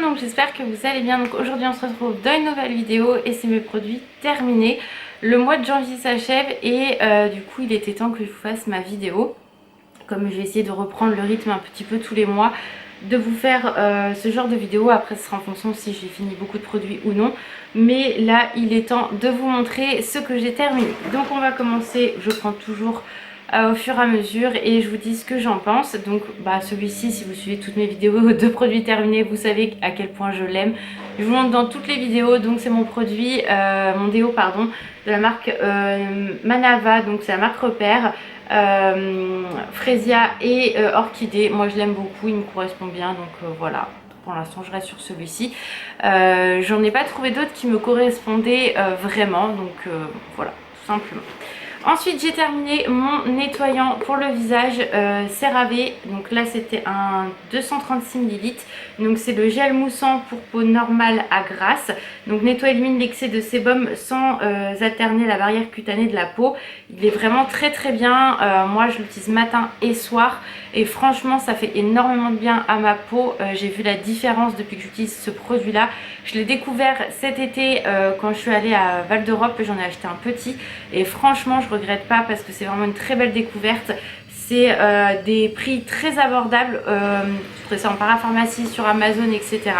donc j'espère que vous allez bien. Donc aujourd'hui on se retrouve dans une nouvelle vidéo et c'est mes produits terminés. Le mois de janvier s'achève et du coup il était temps que je vous fasse ma vidéo. Comme je vais essayer de reprendre le rythme un petit peu tous les mois, de vous faire ce genre de vidéo. Après ce sera en fonction si j'ai fini beaucoup de produits ou non. Mais là il est temps de vous montrer ce que j'ai terminé. Donc on va commencer, je prends toujours au fur et à mesure et je vous dis ce que j'en pense. Donc celui-ci, si vous suivez toutes mes vidéos de produits terminés, vous savez à quel point je l'aime. Je vous montre dans toutes les vidéos. Donc c'est mon produit, mon déo pardon, de la marque Manava, donc c'est la marque Repère. Fresia et Orchidée. Moi je l'aime beaucoup, il me correspond bien, donc voilà. Pour l'instant je reste sur celui-ci. J'en ai pas trouvé d'autres qui me correspondaient vraiment, donc voilà, tout simplement. Ensuite j'ai terminé mon nettoyant pour le visage CeraVe. Donc là c'était un 236 ml. Donc c'est le gel moussant pour peau normale à grasse. Donc nettoie élimine l'excès de sébum sans alterner la barrière cutanée de la peau. Il est vraiment très très bien. Moi je l'utilise matin et soir. Et franchement ça fait énormément de bien à ma peau. J'ai vu la différence depuis que j'utilise ce produit là. Je l'ai découvert cet été quand je suis allée à Val d'Europe. J'en ai acheté un petit. Et franchement je regrette pas parce que c'est vraiment une très belle découverte. C'est des prix très abordables. Je trouvais ça en parapharmacie, sur Amazon, etc.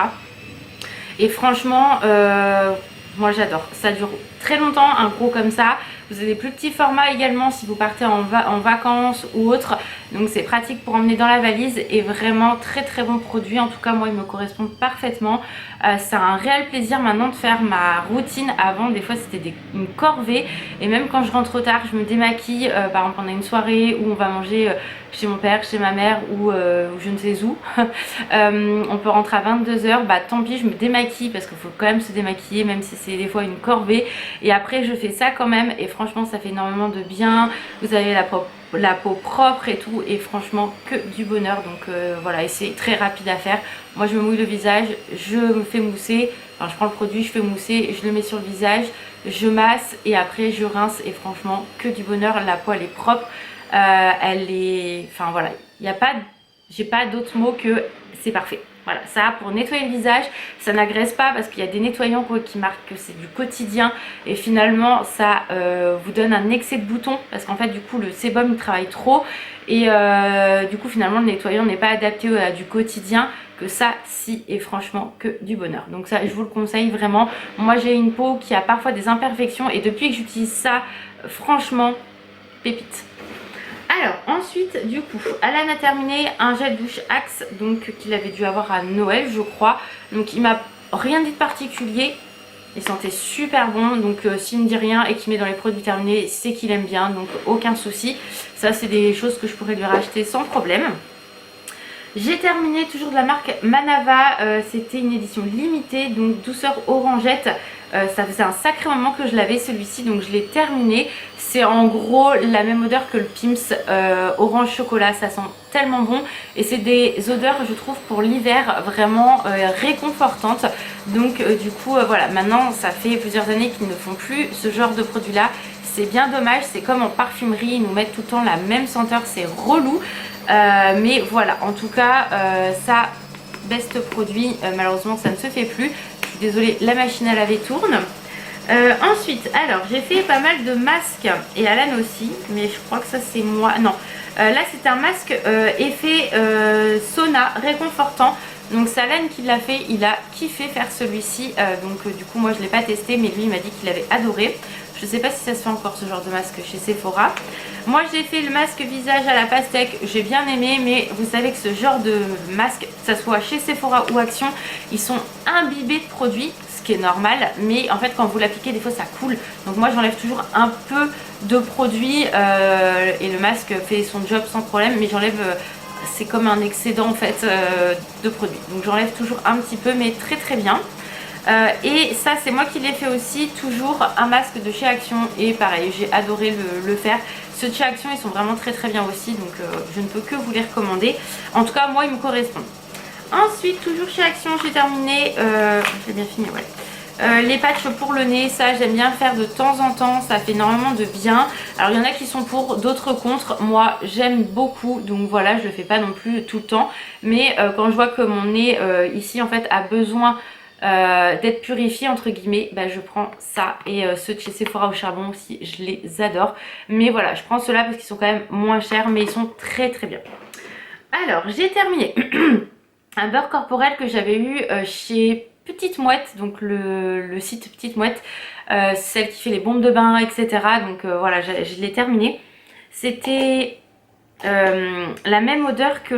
Et franchement, moi j'adore. Ça dure très longtemps, un gros comme ça. Vous avez des plus petits formats également si vous partez en vacances ou autre. Donc c'est pratique pour emmener dans la valise et vraiment très très bon produit. En tout cas moi il me correspond parfaitement. C'est un réel plaisir maintenant de faire ma routine. Avant des fois c'était une corvée. Et même quand je rentre tard je me démaquille. Par exemple pendant une soirée où on va manger chez mon père, chez ma mère ou je ne sais où. On peut rentrer à 22 h. Tant pis je me démaquille parce qu'il faut quand même se démaquiller même si c'est des fois une corvée. Et après je fais ça quand même et franchement ça fait énormément de bien. Vous avez la peau propre et tout et franchement que du bonheur. Donc voilà, et c'est très rapide à faire. Moi je me mouille le visage, je me fais mousser, enfin je prends le produit, je fais mousser, je le mets sur le visage, je masse et après je rince et franchement que du bonheur. La peau elle est propre, elle est, enfin voilà, il n'y a pas, j'ai pas d'autre mot que c'est parfait. Voilà, ça pour nettoyer le visage, ça n'agresse pas parce qu'il y a des nettoyants qui marquent que c'est du quotidien et finalement ça vous donne un excès de boutons parce qu'en fait du coup le sébum il travaille trop et du coup finalement le nettoyant n'est pas adapté à du quotidien. Que ça si et franchement que du bonheur. Donc ça je vous le conseille vraiment. Moi j'ai une peau qui a parfois des imperfections et depuis que j'utilise ça franchement pépite. Alors ensuite du coup Alan a terminé un gel douche Axe, donc qu'il avait dû avoir à Noël je crois. Donc il m'a rien dit de particulier, il sentait super bon. Donc s'il me dit rien et qu'il met dans les produits terminés c'est qu'il aime bien, donc aucun souci. Ça c'est des choses que je pourrais lui racheter sans problème. J'ai terminé toujours de la marque Manava, c'était une édition limitée, donc douceur orangette. Ça faisait un sacré moment que je l'avais celui-ci, donc je l'ai terminé. C'est en gros la même odeur que le Pim's orange chocolat, ça sent tellement bon. Et c'est des odeurs je trouve pour l'hiver vraiment réconfortantes. Donc du coup voilà, maintenant ça fait plusieurs années qu'ils ne font plus ce genre de produit là. C'est bien dommage, c'est comme en parfumerie, ils nous mettent tout le temps la même senteur, c'est relou. Mais voilà, en tout cas ça, best produit, malheureusement ça ne se fait plus. Je suis désolée, la machine à laver tourne. Ensuite, alors j'ai fait pas mal de masques et Alan aussi, mais je crois que ça c'est moi, non. Là c'est un masque effet sauna réconfortant. Donc c'est Alan qui l'a fait, il a kiffé faire celui-ci. Du coup moi je ne l'ai pas testé, mais lui il m'a dit qu'il avait adoré. Je ne sais pas si ça se fait encore ce genre de masque chez Sephora. Moi j'ai fait le masque visage à la pastèque, j'ai bien aimé, mais vous savez que ce genre de masque, que ce soit chez Sephora ou Action, ils sont imbibés de produits, ce qui est normal, mais en fait quand vous l'appliquez des fois ça coule. Donc moi j'enlève toujours un peu de produit et le masque fait son job sans problème, mais j'enlève, c'est comme un excédent en fait de produit. Donc j'enlève toujours un petit peu, mais très très bien. Et ça c'est moi qui l'ai fait aussi, toujours un masque de chez Action et pareil j'ai adoré le faire. Ceux de chez Action ils sont vraiment très très bien aussi, donc je ne peux que vous les recommander. En tout cas moi ils me correspondent. Ensuite toujours chez Action j'ai terminé, j'ai bien fini, ouais. Les patchs pour le nez, ça j'aime bien faire de temps en temps, ça fait énormément de bien. Alors il y en a qui sont pour, d'autres contre. Moi j'aime beaucoup, donc voilà, je le fais pas non plus tout le temps. Mais quand je vois que mon nez ici en fait a besoin d'être purifié entre guillemets, bah, je prends ça. Et ceux de chez Sephora au charbon aussi, je les adore. Mais voilà, je prends ceux-là parce qu'ils sont quand même moins chers, mais ils sont très très bien. Alors j'ai terminé un beurre corporel que j'avais eu chez Petite Mouette, donc le site Petite Mouette, celle qui fait les bombes de bain, etc. Donc voilà, je l'ai terminé. C'était la même odeur que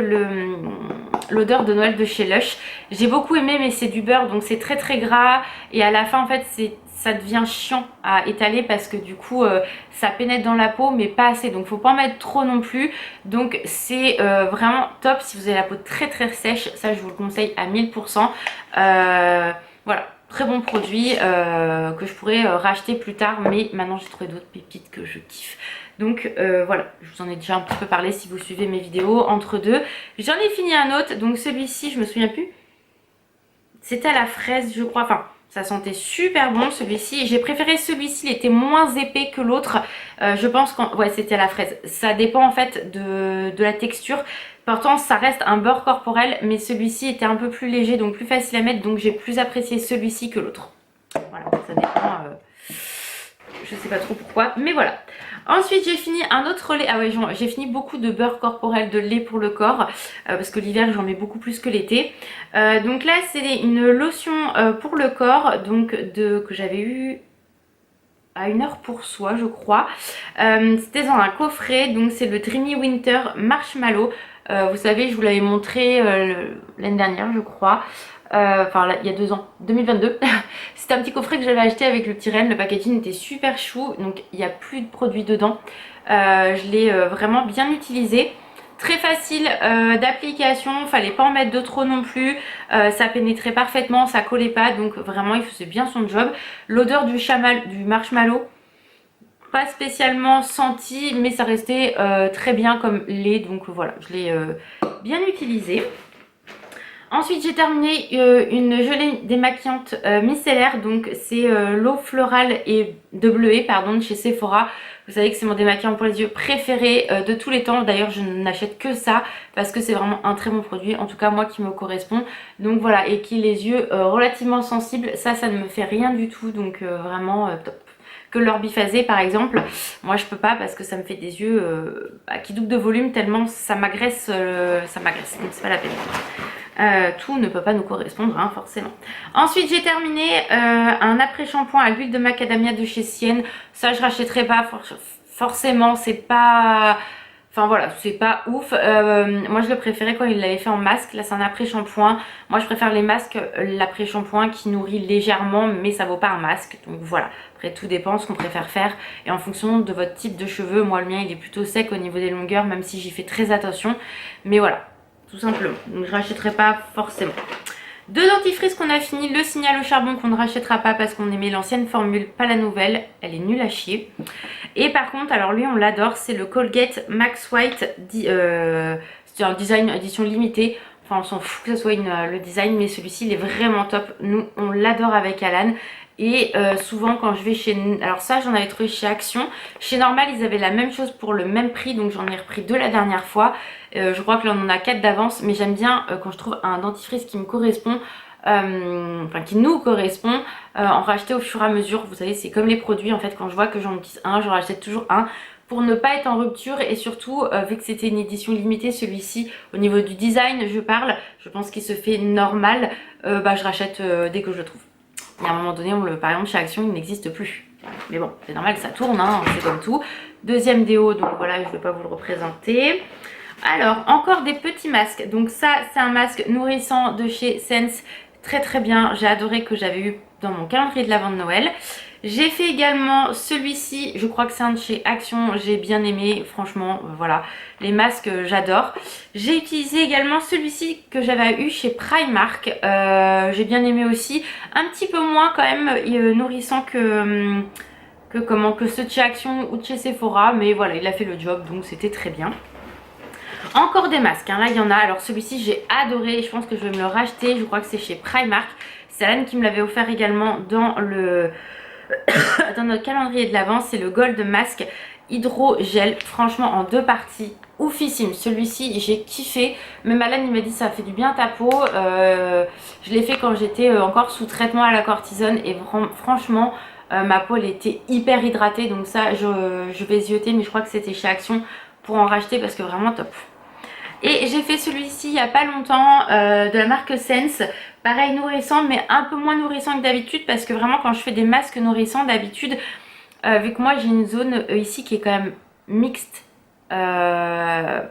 l'odeur de Noël de chez Lush. J'ai beaucoup aimé, mais c'est du beurre, donc c'est très très gras. Et à la fin, en fait, ça devient chiant à étaler parce que du coup, ça pénètre dans la peau, mais pas assez. Donc, faut pas en mettre trop non plus. Donc, c'est vraiment top si vous avez la peau très très sèche. Ça, je vous le conseille à 1000%. Voilà. Très bon produit que je pourrais racheter plus tard, mais maintenant j'ai trouvé d'autres pépites que je kiffe. Donc voilà, je vous en ai déjà un petit peu parlé si vous suivez mes vidéos entre deux. J'en ai fini un autre, donc celui-ci, je me souviens plus. C'était à la fraise, je crois. Enfin, ça sentait super bon celui-ci. J'ai préféré celui-ci, il était moins épais que l'autre. Je pense que ouais, c'était à la fraise. Ça dépend en fait de la texture. Pourtant, ça reste un beurre corporel, mais celui-ci était un peu plus léger, donc plus facile à mettre. Donc j'ai plus apprécié celui-ci que l'autre. Voilà, ça dépend. Je sais pas trop pourquoi, mais voilà. Ensuite j'ai fini un autre lait. Ah ouais, j'ai fini beaucoup de beurre corporel, de lait pour le corps, parce que l'hiver j'en mets beaucoup plus que l'été. Donc là c'est une lotion pour le corps, donc que j'avais eu à 1 heure pour soi je crois. C'était dans un coffret, donc c'est le Dreamy Winter Marshmallow. Vous savez, je vous l'avais montré l'année dernière je crois. Enfin il y a 2 ans, 2022. C'était un petit coffret que j'avais acheté avec le petit renne. Le packaging était super chou, donc il n'y a plus de produits dedans. Je l'ai vraiment bien utilisé. Très facile d'application, fallait pas en mettre de trop non plus. Ça pénétrait parfaitement, ça collait pas, donc vraiment il faisait bien son job. L'odeur du marshmallow, pas spécialement senti, mais ça restait très bien comme lait, donc voilà, je l'ai bien utilisé. Ensuite j'ai terminé une gelée démaquillante micellaire, donc c'est l'eau florale et de bleuet pardon de chez Sephora. Vous savez que c'est mon démaquillant pour les yeux préféré de tous les temps. D'ailleurs je n'achète que ça parce que c'est vraiment un très bon produit, en tout cas moi qui me correspond. Donc voilà, et qui les yeux relativement sensibles, ça ne me fait rien du tout, donc vraiment top. Que l'orbiphasé par exemple, moi je peux pas parce que ça me fait des yeux qui doublent de volume tellement ça m'agresse, donc c'est pas la peine. Tout ne peut pas nous correspondre hein, forcément. Ensuite j'ai terminé un après-shampoing à l'huile de macadamia de chez Sienne. Ça je rachèterai pas forcément, c'est pas... Enfin voilà, c'est pas ouf. Moi je le préférais quand il l'avait fait en masque. Là c'est un après-shampoing. Moi je préfère les masques, l'après-shampoing qui nourrit légèrement, mais ça vaut pas un masque. Donc voilà, après tout dépend ce qu'on préfère faire. Et en fonction de votre type de cheveux, moi le mien il est plutôt sec au niveau des longueurs, même si j'y fais très attention. Mais voilà, tout simplement. Donc je rachèterai pas forcément. Deux dentifrices qu'on a fini, le signal au charbon qu'on ne rachètera pas parce qu'on aimait l'ancienne formule, pas la nouvelle, elle est nulle à chier. Et par contre, alors lui on l'adore, c'est le Colgate Max White, c'est un design édition limitée. Enfin on s'en fout que ce soit le design, mais celui-ci il est vraiment top. Nous on l'adore avec Alan. Et souvent quand je vais chez... Alors ça j'en avais trouvé chez Action. Chez Normal ils avaient la même chose pour le même prix. Donc j'en ai repris 2 la dernière fois. Je crois que là on en a 4 d'avance. Mais j'aime bien quand je trouve un dentifrice qui me correspond. Enfin qui nous correspond. En racheter au fur et à mesure. Vous savez c'est comme les produits en fait. Quand je vois que j'en utilise un, je rachète toujours un. Pour ne pas être en rupture. Et surtout vu que c'était une édition limitée, celui-ci au niveau du design je parle. Je pense qu'il se fait normal. Je rachète dès que je le trouve. Et à un moment donné, par exemple chez Action, il n'existe plus. Mais bon, c'est normal, ça tourne, hein, c'est comme tout. Deuxième déo, donc voilà, je ne vais pas vous le représenter. Alors, encore des petits masques. Donc ça, c'est un masque nourrissant de chez Sense. Très très bien, j'ai adoré, que j'avais eu dans mon calendrier de l'avant de Noël. J'ai fait également celui-ci, je crois que c'est un de chez Action, j'ai bien aimé, franchement, voilà, les masques j'adore. J'ai utilisé également celui-ci que j'avais eu chez Primark, j'ai bien aimé aussi, un petit peu moins quand même nourrissant que ceux de chez Action ou de chez Sephora, mais voilà, il a fait le job, donc c'était très bien. Encore des masques, hein. Là il y en a, alors celui-ci j'ai adoré, je pense que je vais me le racheter, je crois que c'est chez Primark. C'est Alan qui me l'avait offert également dans le dans notre calendrier de l'avance. C'est le Gold Mask Hydrogel, franchement en 2 parties, oufissime. Celui-ci j'ai kiffé, même Alan il m'a dit ça fait du bien à ta peau. Je l'ai fait quand j'étais encore sous traitement à la cortisone et franchement ma peau elle était hyper hydratée, donc ça je vais zioter, mais je crois que c'était chez Action pour en racheter parce que vraiment top. Et j'ai fait celui-ci il n'y a pas longtemps de la marque Sense, pareil nourrissant mais un peu moins nourrissant que d'habitude, parce que vraiment quand je fais des masques nourrissants d'habitude, vu que moi j'ai une zone ici qui est quand même mixte, elle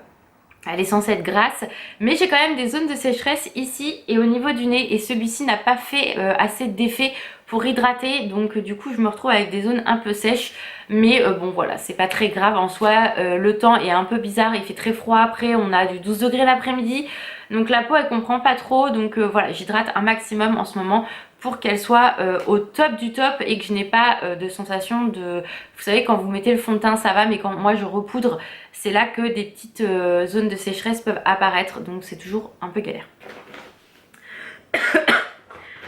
est censée être grasse, mais j'ai quand même des zones de sécheresse ici et au niveau du nez, et celui-ci n'a pas fait assez d'effet pour hydrater, donc du coup je me retrouve avec des zones un peu sèches, mais bon voilà, c'est pas très grave en soi. Le temps est un peu bizarre, il fait très froid, après on a du 12 degrés l'après-midi, donc la peau elle comprend pas trop, donc voilà, j'hydrate un maximum en ce moment pour qu'elle soit au top du top et que je n'ai pas de sensation de... Vous savez, quand vous mettez le fond de teint ça va, mais quand moi je repoudre, c'est là que des petites zones de sécheresse peuvent apparaître, donc c'est toujours un peu galère.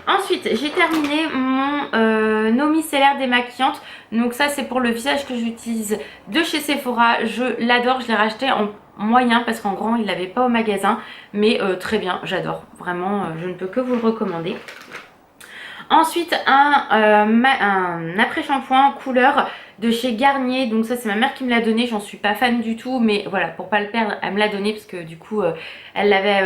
Ensuite, j'ai terminé mon eau micellaire démaquillante. Donc ça, c'est pour le visage que j'utilise de chez Sephora. Je l'adore, je l'ai racheté en moyen parce qu'en grand, il l'avait pas au magasin. Mais très bien, j'adore. Vraiment, je ne peux que vous le recommander. Ensuite, un après-shampoing couleur de chez Garnier. Donc ça, c'est ma mère qui me l'a donné. J'en suis pas fan du tout, mais voilà, pour pas le perdre, elle me l'a donné parce que du coup, elle l'avait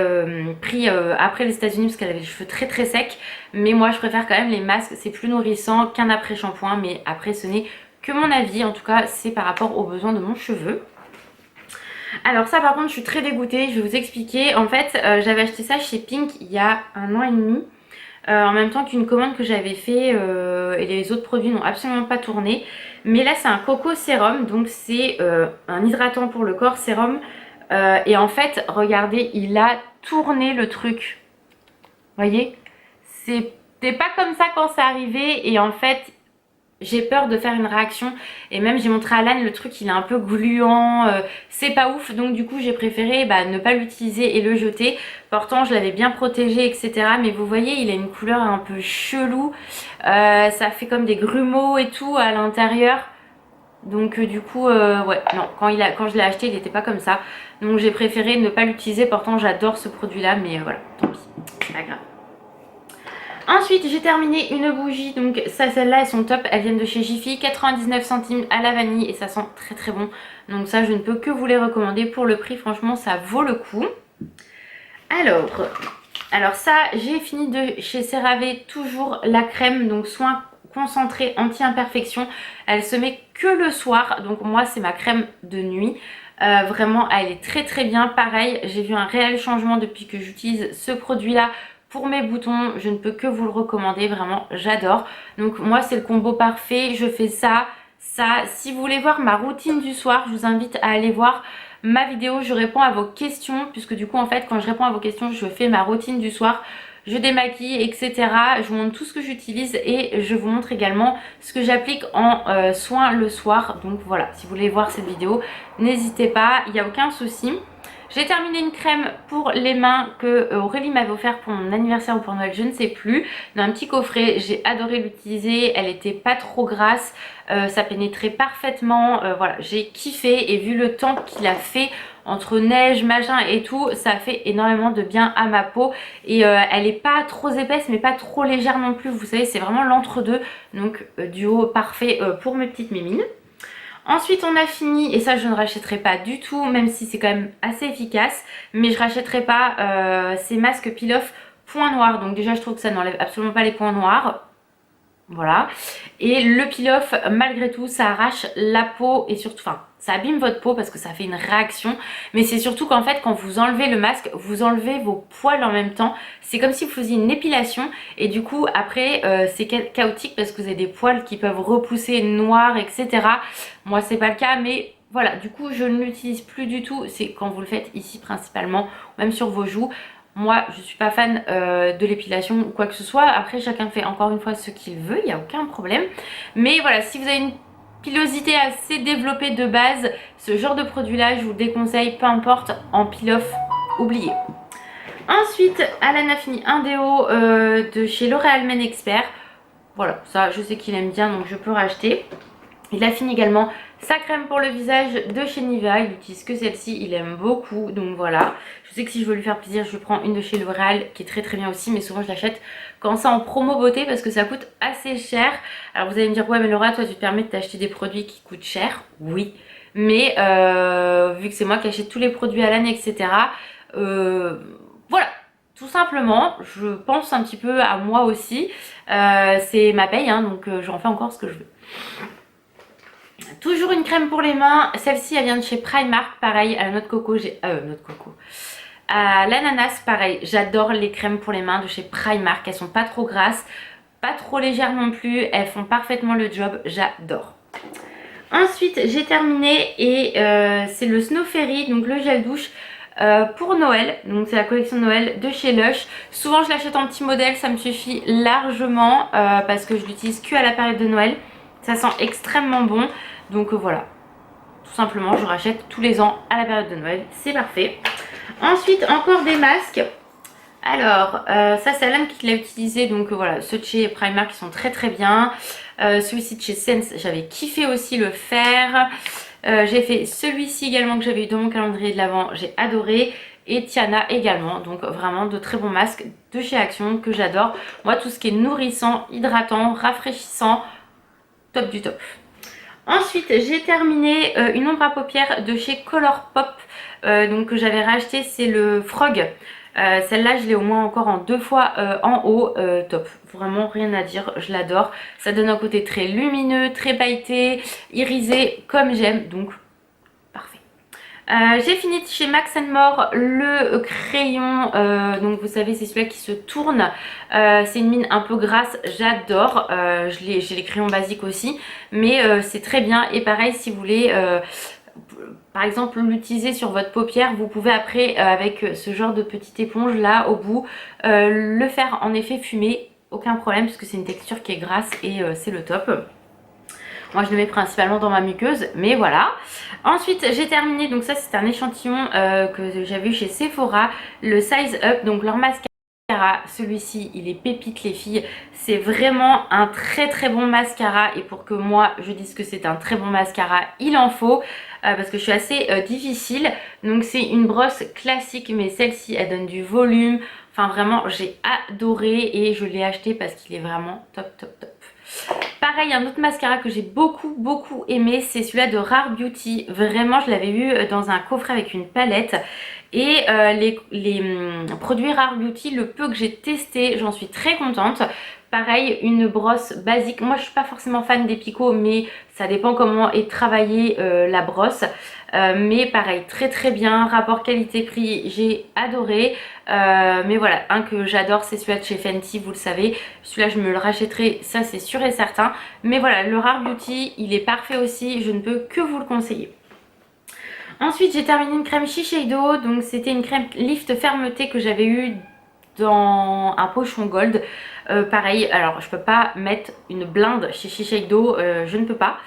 pris après les États-Unis parce qu'elle avait les cheveux très très secs. Mais moi, je préfère quand même les masques. C'est plus nourrissant qu'un après-shampoing, mais après, ce n'est que mon avis. En tout cas, c'est par rapport aux besoins de mon cheveu. Alors ça, par contre, je suis très dégoûtée. Je vais vous expliquer. En fait, j'avais acheté ça chez Pink il y a 1 an et demi. En même temps qu'une commande que j'avais fait et les autres produits n'ont absolument pas tourné. Mais là c'est un coco sérum, donc c'est un hydratant pour le corps sérum. Et en fait, regardez, il a tourné le truc. Vous voyez, c'était pas comme ça quand c'est arrivé et en fait... J'ai peur de faire une réaction et même j'ai montré à Alan, le truc il est un peu gluant, c'est pas ouf, donc du coup j'ai préféré ne pas l'utiliser et le jeter. Pourtant je l'avais bien protégé etc, mais vous voyez il a une couleur un peu chelou, ça fait comme des grumeaux et tout à l'intérieur. Donc du coup ouais non, quand je l'ai acheté il n'était pas comme ça, donc j'ai préféré ne pas l'utiliser. Pourtant j'adore ce produit là, mais voilà, tant pis, c'est pas grave. Ensuite j'ai terminé une bougie, donc ça, celles-là elles sont top, elles viennent de chez Jiffy, 99 centimes à la vanille et ça sent très très bon. Donc ça je ne peux que vous les recommander, pour le prix franchement ça vaut le coup. Alors ça j'ai fini de chez CeraVe, toujours la crème, donc soin concentré anti-imperfection. Elle se met que le soir, donc moi c'est ma crème de nuit. Vraiment elle est très très bien, pareil j'ai vu un réel changement depuis que j'utilise ce produit là. Pour mes boutons, je ne peux que vous le recommander, vraiment j'adore. Donc moi c'est le combo parfait, je fais ça, ça. Si vous voulez voir ma routine du soir, je vous invite à aller voir ma vidéo, je réponds à vos questions. Puisque du coup en fait quand je réponds à vos questions, je fais ma routine du soir. Je démaquille etc. Je vous montre tout ce que j'utilise et je vous montre également ce que j'applique en soin le soir. Donc voilà, si vous voulez voir cette vidéo, n'hésitez pas, il n'y a aucun souci. J'ai terminé une crème pour les mains que Aurélie m'avait offert pour mon anniversaire ou pour Noël, je ne sais plus, dans un petit coffret. J'ai adoré l'utiliser, elle était pas trop grasse, ça pénétrait parfaitement, voilà, j'ai kiffé. Et vu le temps qu'il a fait entre neige, machin et tout, ça fait énormément de bien à ma peau. Et elle est pas trop épaisse mais pas trop légère non plus, vous savez, c'est vraiment l'entre-deux. Donc duo parfait pour mes petites mimines. Ensuite on a fini, et ça je ne rachèterai pas du tout, même si c'est quand même assez efficace, mais je rachèterai pas ces masques peel-off points noirs. Donc déjà je trouve que ça n'enlève absolument pas les points noirs. Voilà. Et le peel-off, malgré tout, ça arrache la peau et surtout, enfin, ça abîme votre peau parce que ça fait une réaction. Mais c'est surtout qu'en fait, quand vous enlevez le masque, vous enlevez vos poils en même temps. C'est comme si vous faisiez une épilation et du coup, après, c'est chaotique parce que vous avez des poils qui peuvent repousser noirs, etc. Moi, c'est pas le cas, mais voilà, du coup, je ne l'utilise plus du tout. C'est quand vous le faites ici principalement, même sur vos joues. Moi je suis pas fan de l'épilation ou quoi que ce soit. Après chacun fait encore une fois ce qu'il veut, il n'y a aucun problème. Mais voilà, si vous avez une pilosité assez développée de base, ce genre de produit là je vous le déconseille, peu importe, en peel-off, oubliez. Ensuite, Alan a fini un déo de chez L'Oréal Men Expert. Voilà, ça je sais qu'il aime bien donc je peux racheter. Il a fini également sa crème pour le visage de chez Nivea. Il n'utilise que celle-ci, il aime beaucoup. Donc voilà, je sais que si je veux lui faire plaisir, je prends une de chez L'Oréal qui est très très bien aussi. Mais souvent je l'achète quand c'est en promo beauté parce que ça coûte assez cher. Alors vous allez me dire, ouais mais Laura, toi tu te permets de t'acheter des produits qui coûtent cher. Oui, mais vu que c'est moi qui achète tous les produits Alan, etc. Voilà, tout simplement, je pense un petit peu à moi aussi. C'est ma paye, hein, donc j'en fais encore ce que je veux. Toujours une crème pour les mains, celle-ci elle vient de chez Primark, pareil à la noix de coco, à l'ananas, pareil, j'adore les crèmes pour les mains de chez Primark, elles sont pas trop grasses, pas trop légères non plus, elles font parfaitement le job, j'adore. Ensuite j'ai terminé et c'est le Snow Fairy, donc le gel douche pour Noël, donc c'est la collection de Noël de chez Lush. Souvent je l'achète en petit modèle, ça me suffit largement parce que je l'utilise que à la période de Noël. Ça sent extrêmement bon, donc voilà, tout simplement je rachète tous les ans à la période de Noël, c'est parfait. Ensuite encore des masques. Alors ça c'est Alan qui l'a utilisé, donc voilà, ceux de chez Primark qui sont très très bien. Celui-ci de chez Sense, j'avais kiffé aussi le faire. J'ai fait celui-ci également que j'avais eu dans mon calendrier de l'Avent, j'ai adoré. Et Tiana également, donc vraiment de très bons masques de chez Action que j'adore. Moi tout ce qui est nourrissant, hydratant, rafraîchissant, top du top. Ensuite j'ai terminé une ombre à paupières de chez Colourpop, donc que j'avais racheté, c'est le Frog. Celle-là je l'ai au moins encore en 2 fois en haut, top, vraiment rien à dire, je l'adore. Ça donne un côté très lumineux, très pailleté, irisé comme j'aime, donc parfait. J'ai fini de chez Max More le crayon, donc vous savez c'est celui-là qui se tourne, c'est une mine un peu grasse, j'adore. J'ai les crayons basiques aussi, mais c'est très bien. Et pareil, si vous voulez par exemple l'utiliser sur votre paupière, vous pouvez après avec ce genre de petite éponge là au bout le faire en effet fumer, aucun problème parce que c'est une texture qui est grasse et c'est le top. Moi je le mets principalement dans ma muqueuse, mais voilà. Ensuite j'ai terminé, donc ça c'est un échantillon que j'avais eu chez Sephora, le Size Up, donc leur mascara. Celui-ci il est pépite les filles, c'est vraiment un très très bon mascara et pour que moi je dise que c'est un très bon mascara il en faut parce que je suis assez difficile. Donc c'est une brosse classique mais celle-ci elle donne du volume, enfin vraiment j'ai adoré et je l'ai acheté parce qu'il est vraiment top top top. Pareil, un autre mascara que j'ai beaucoup aimé, c'est celui-là de Rare Beauty. Vraiment, je l'avais eu dans un coffret avec une palette. Et les produits Rare Beauty, le peu que j'ai testé, j'en suis très contente. Pareil, une brosse basique. Moi, je suis pas forcément fan des picots, mais ça dépend comment est travaillée la brosse. Mais pareil, très bien. Rapport qualité-prix, j'ai adoré. Mais voilà, un que j'adore, c'est celui-là de chez Fenty, vous le savez. Celui-là, je me le rachèterai, ça c'est sûr et certain. Mais voilà, le Rare Beauty, il est parfait aussi. Je ne peux que vous le conseiller. Ensuite, j'ai terminé une crème Shiseido. Donc, c'était une crème lift fermeté que j'avais eu dans un pochon gold. Pareil, alors je peux pas mettre une blinde chez Shiseido, je ne peux pas.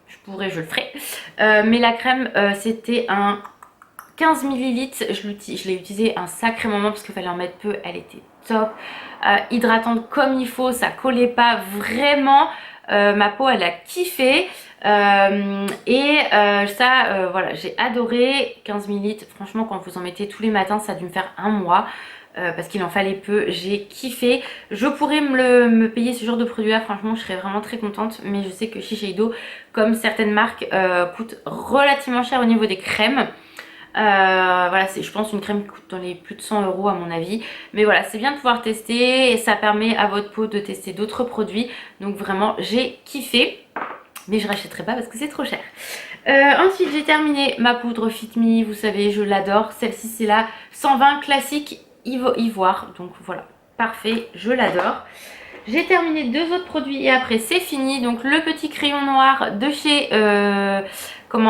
Je pourrais, je le ferai. Mais la crème, c'était un 15 ml. Je l'ai utilisé un sacré moment parce qu'il fallait en mettre peu. Elle était top. Hydratante comme il faut, ça collait pas vraiment. Ma peau, elle a kiffé. Voilà, j'ai adoré. 15 ml. Franchement, quand vous en mettez tous les matins, ça a dû me faire un mois. Parce qu'il en fallait peu, j'ai kiffé. Je pourrais me payer ce genre de produit là, franchement je serais vraiment très contente. Mais je sais que Shiseido, comme certaines marques, coûte relativement cher au niveau des crèmes. Voilà, c'est je pense une crème qui coûte dans les plus de 100 € à mon avis. Mais voilà, c'est bien de pouvoir tester et ça permet à votre peau de tester d'autres produits. Donc vraiment j'ai kiffé. Mais je rachèterai pas parce que c'est trop cher. Ensuite j'ai terminé ma poudre Fit Me, vous savez je l'adore. Celle-ci c'est la 120 classique ivoire, donc voilà, parfait, je l'adore. J'ai terminé 2 autres produits et après c'est fini. Donc le petit crayon noir de chez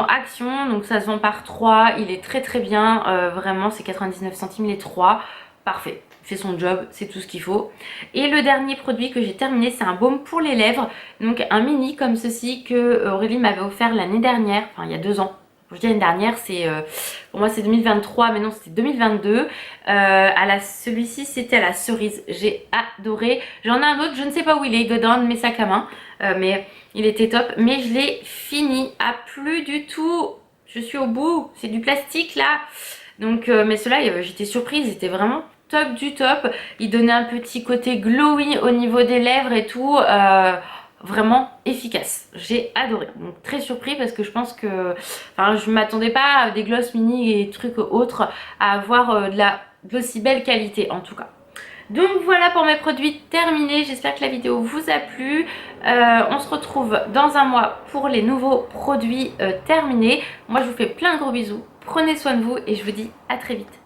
Action, donc ça se vend par 3, il est très bien, vraiment c'est 99 centimes les 3, parfait. fait son job, c'est tout ce qu'il faut. Et le dernier produit que j'ai terminé, c'est un baume pour les lèvres, donc un mini comme ceci que Aurélie m'avait offert l'année dernière, enfin il y a 2 ans. Je dis l'année dernière, c'est pour moi c'est 2023, mais non c'était 2022. Celui-ci c'était à la cerise, j'ai adoré. J'en ai un autre, je ne sais pas où il est dans un de mes sacs à main, mais il était top. Mais je l'ai fini à plus du tout. Je suis au bout, c'est du plastique là. Donc, mais ceux-là, j'étais surprise, ils étaient vraiment top du top. Ils donnaient un petit côté glowy au niveau des lèvres et tout. Vraiment efficace, j'ai adoré. Donc très surpris parce que je pense que, enfin, je m'attendais pas à des gloss mini et trucs autres à avoir de l'aussi belle qualité en tout cas. Donc voilà pour mes produits terminés, j'espère que la vidéo vous a plu. On se retrouve dans un mois pour les nouveaux produits terminés. Moi je vous fais plein de gros bisous, prenez soin de vous et je vous dis à très vite.